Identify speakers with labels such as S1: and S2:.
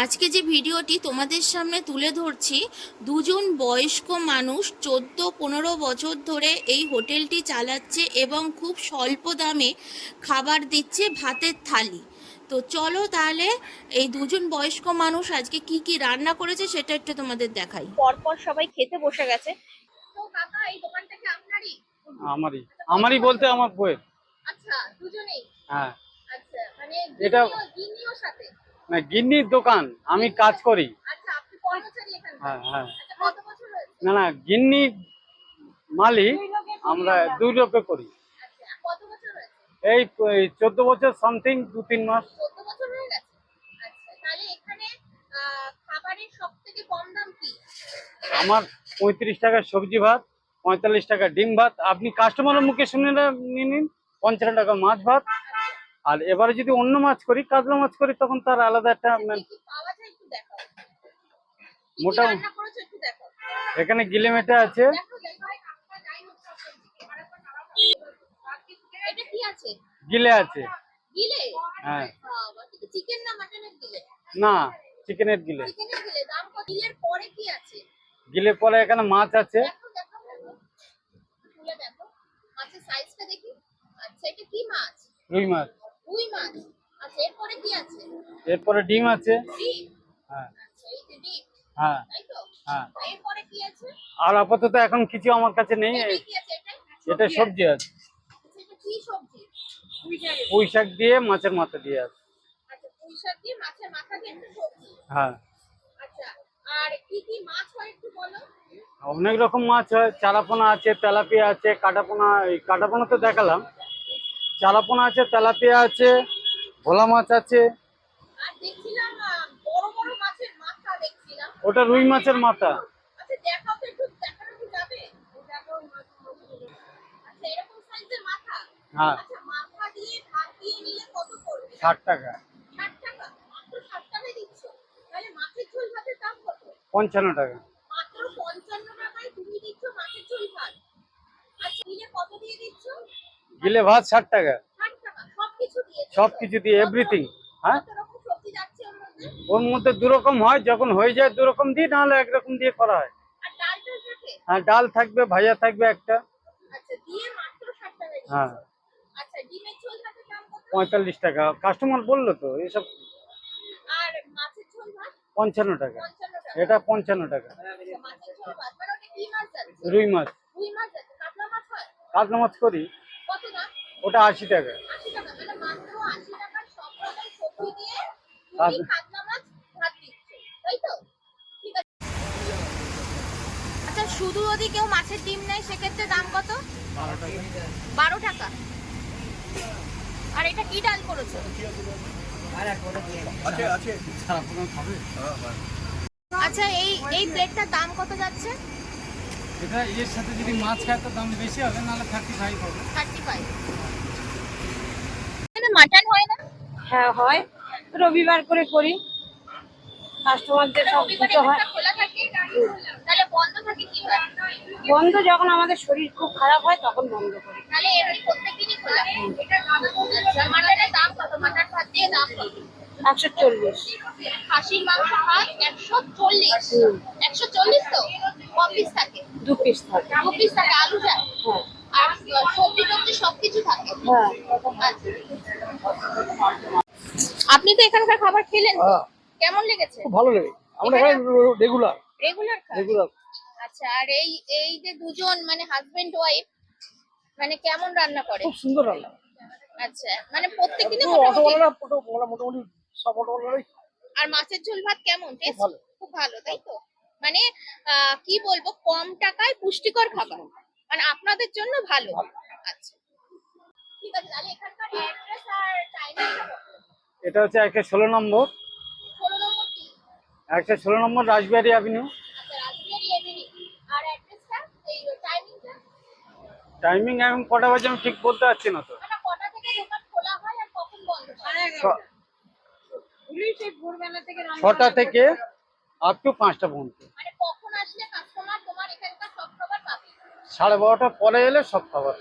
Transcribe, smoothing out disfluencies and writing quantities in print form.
S1: আজকে যে ভিডিওটি তোমাদের সামনে তুলে ধরছি, দুজন বয়স্ক মানুষ 14-15 বছর ধরে এই হোটেলটি চালাচ্ছে এবং খুব স্বল্প দামে খাবার দিচ্ছে, ভাতের থালি। তো চলো তাহলে এই দুজন বয়স্ক মানুষ আজকে কি কি রান্না করেছে সেটা একটু তোমাদের দেখাই। পরপর সবাই খেতে বসে গেছে। তো কাকা, এই দোকানটা কি আপনারই?
S2: আমারই বলতে আমার বইয়ের।
S1: আচ্ছা, দুজনেই?
S2: হ্যাঁ।
S1: আচ্ছা, মানে
S2: এটা
S1: গিন্নিও সাথে?
S2: না, গিন্নির দোকান, আমি কাজ করি।
S1: আচ্ছা, আপনি কর্মচারী এখানে?
S2: হ্যাঁ হ্যাঁ।
S1: আচ্ছা, কত বছর হয়েছে?
S2: না না, গিন্নি মালিক, আমরা দুই লোকে করি।
S1: আচ্ছা, কত বছর হয়েছে?
S2: এই 14 বছর সামথিং, 2-3 মাস।
S1: 14 বছর হয়ে গেছে। আচ্ছা, তাহলে এখানে খাবারের সবথেকে কম দাম কি?
S2: আমার 35 টাকার সবজি ভাত, 45 টাকা ডিম ভাত। আপনি কাস্টমারের মুখে শুনে নিন। 50 টাকা মাছ ভাত। আর এবারে যদি অন্য মাছ করি, কাতলা মাছ করি, তখন তার আলাদা একটা
S1: পাওয়া যায় একটু দেখাও।
S2: মোটা।
S1: রান্না করেছো একটু দেখাও।
S2: এখানে গিলে মেটে আছে।
S1: এটা কি আছে?
S2: গিলে আছে।
S1: গিলে?
S2: হ্যাঁ।
S1: চিকেন না মাটনের গিলে?
S2: না, চিকেনের গিলে।
S1: চিকেনের গিলে দাম কত? গিলের পরে কি আছে?
S2: গিলে পরে এখানে মাছ আছে।
S1: দেখো দেখো তুলে দেখো, মাছের সাইজটা দেখি। আচ্ছা, এটা কি মাছ?
S2: রুই মাছ।
S1: রুই মাছ। আচ্ছা, এরপরে কি আছে?
S2: এরপরে ডিম আছে।
S1: ডিম?
S2: হ্যাঁ
S1: আচ্ছা, এই যে ডিম।
S2: হ্যাঁ
S1: তাই তো?
S2: হ্যাঁ।
S1: এরপরে কি আছে?
S2: আর আপাতত এখন কিছু আমার কাছে নেই।
S1: এটা কি আছে?
S2: এটা সবজি আছে।
S1: আচ্ছা, এটা কি সবজি?
S2: পুঁই শাক দিয়ে মাছের মাথা দিয়ে আছে।
S1: আচ্ছা, পুঁই শাক দিয়ে মাছের মাথা দিয়ে একটা সবজি।
S2: হ্যাঁ।
S1: আচ্ছা, আর কি কি মাছ হয় একটু বলো।
S2: অনেক রকম মাছ হয়। চারাপোনা আছে, তেলাপিয়া আছে, কাটাপোনা। এই কাটাপোনা তো দেখালাম। চারাপোনা আছে, তেলাপিয়া আছে, ভোলা মাছ আছে।
S1: আর দেখছিলাম বড় বড় মাছের মাথা দেখছিলাম।
S2: ওটা রুই মাছের মাথা।
S1: আচ্ছা, দেখাও তো একটু, দেখানো কি যাবে? দেখাও মাছ। আচ্ছা, এরকম সাইজের মাথা?
S2: হ্যাঁ।
S1: আচ্ছা, মাথা দিয়ে ভাত দিয়ে নিলে কত পড়বে?
S2: 60 টাকা।
S1: 60 টাকা? মাত্র 60 টাকায় দিচ্ছ? তাহলে মাছের ঝোল ভাতের দাম কত?
S2: 55 টাকা।
S1: মাত্র 55 টাকায় তুমি দিচ্ছ মাছের ঝোল ভাত? আচ্ছা, দিলে কত দিয়ে দিচ্ছ?
S2: গিলে ভাত 60 টাকা।
S1: 60 টাকা সবকিছু দিয়ে?
S2: সবকিছু দিয়ে, এভরিথিং। হ্যাঁ।
S1: কত রকম সবজি যাচ্ছে ওর মধ্যে?
S2: ওর মধ্যে দু রকম হয়, যখন হয়ে যায় দু রকম দিই, নাহলে একরকম দিয়ে করা হয়।
S1: আর ডালটা থাকে?
S2: হ্যাঁ, ডাল থাকবে, ভাজা থাকবে একটা।
S1: আচ্ছা, দিয়ে মাত্র 60 টাকা দিচ্ছ?
S2: হ্যাঁ।
S1: আচ্ছা, ডিমের ঝোল ভাতের দাম কত?
S2: 45 টাকা। কাস্টমার বললো তো এসব।
S1: আর মাছের ঝোল ভাত?
S2: 55 টাকা।
S1: 55 টাকা।
S2: এটা 55 টাকা।
S1: আচ্ছা, মাছের ঝোল ভাত মানে ওটা কি মাছ যাচ্ছে?
S2: রুই মাছ।
S1: রুই মাছ যাচ্ছে। কাতলা মাছ হয়?
S2: কাতলা মাছ করি।
S1: কত দাম?
S2: ওটা 80 টাকা।
S1: 80 টাকা। মানে মাত্র 80 টাকায় সব রকম সবজি দিয়ে তুমি
S2: আচ্ছা।
S1: কাতলা মাছ ভাত দিচ্ছ, তাই তো? ঠিক আছে। আচ্ছা, শুধু যদি কেউ মাছের ডিম নেয় সেক্ষেত্রে দাম কত? 12 টাকা। আর এটা কি ডাল করেছো? আচ্ছা, এই প্লেটটার দাম কত যাচ্ছে?
S2: এটা এর সাথে যদি মাছ খায় তো দাম বেশি হবে, নাহলে 35 হবে।
S1: 35। এখানে মাটন হয় না?
S3: হ্যাঁ হয়, রবিবার করে করি, কাস্টমারদের সব কিছু হয়।
S1: খোলা থাকে? তাহলে বন্ধ থাকে কি হয়?
S3: বন্ধ যখন আমাদের শরীর খুব খারাপ হয় তখন বন্ধ করি।
S1: তাহলে এমনি প্রত্যেকদিনই খোলা? আচ্ছা, মাটনের দাম কত? মাটন ভাত দিয়ে দাম কত?
S3: 140।
S1: খাসির মাংস ভাত 140? 140 তো? ক পিস থাকে?
S3: 2 পিস থাকে।
S1: 2 পিস থাকে। আলু যায়?
S3: হ্যাঁ
S1: আর সবজি টবজি সবকিছু থাকে?
S3: হ্যাঁ।
S1: আচ্ছা। আপনি তো এখানকার খাবার খেলেন তো? কেমন লেগেছে?
S2: খুব ভালো লাগে। আমরা এখানে রেগুলার
S1: রেগুলার খান?
S2: রেগুলার।
S1: আচ্ছা, আর এই যে দুজন মানে হাজবেন্ড ওয়াইফ মানে কেমন রান্না করে?
S2: খুব সুন্দর রান্না।
S1: আচ্ছা, মানে প্রত্যেকদিনই
S2: মোটামুটি সব অটোওয়ালারাই।
S1: আর মাছের ঝোল ভাত কেমন টেস্ট?
S2: ভালো।
S1: খুব ভালো, তাই তো? মানে কি বলবো, কম টাকায় পুষ্টিকর খাবার, মানে আপনাদের জন্য ভালো। আচ্ছা, ঠিক আছে। তাহলে এখানকার অ্যাড্রেস আর টাইমিংটা বলো।
S2: এটা হচ্ছে 116 নম্বর।
S1: 16 নম্বর কি?
S2: 116 নম্বর রাজবিহারী অ্যাভিনিউ।
S1: আচ্ছা, রাজবিহারী এভিনিউ। আর অ্যাড্রেসটা, এই টাইমিংটা?
S2: টাইমিং এখন কটা বাজে আমি ঠিক বলতে পারছি না তো।
S1: মানে কটা থেকে দোকান খোলা হয় আর কখন বন্ধ হয়?
S3: ভোরবেলা থেকে
S2: 6টা থেকে আপ টু 5টা পর্যন্ত।
S1: মানে কখন আসলে কাস্টমার তোমার এখানকার সব খাবার পাবে?
S2: 12:30টার পরে এলে সব খাবার।